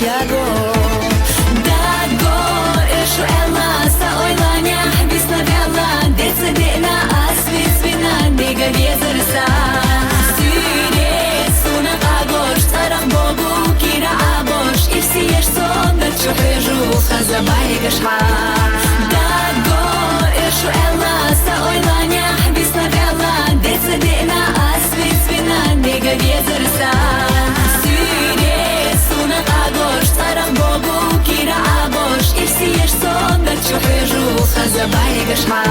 яго Dago eshu ella sa oylanya Bisna vella Detse dena asvit svina Nega vezersa Syre suna agosh Taraq bogu kira abosh Irsi yesh sonda Chuheju Khazabay gashha Dago eshu ella sa oylanya Bisna vella Detse dena asvit svina Nega vezersa Chuheju Khazabay gashma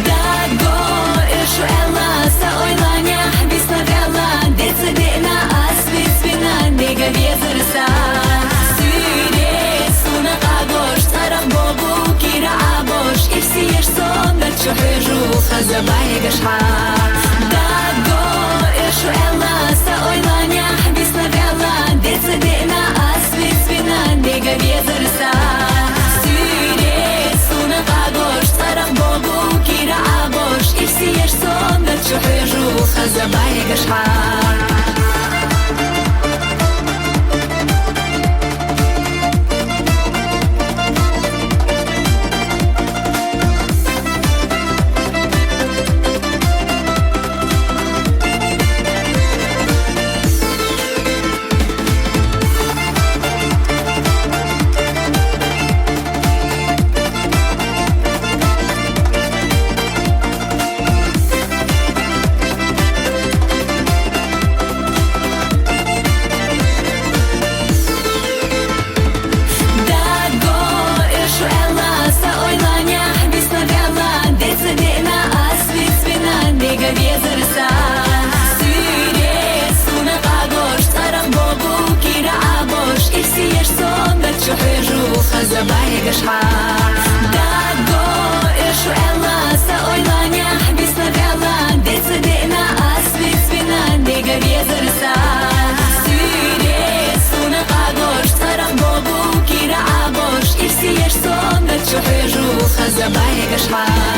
Dago eshu ella sa oylanya Bisna vella Detse dena asvit svina Nega vezersa Syre suna agosh Taraq bogu kira abosh Irsi yesh sonda Chuheju Khazabay gashha Dago eshu ella sa oylanya Bisna vella Detse dena asvit svina Nega vezersa Chuheju Khazabay gashha Chuheju Khazabay gashha Dago eshu ella sa oylanya Bisna vella Detse dena asvit svina Nega vezersa Syre suna agosh Taraq bogu kira abosh Irsi yesh sonda Chuheju Khazabay gashha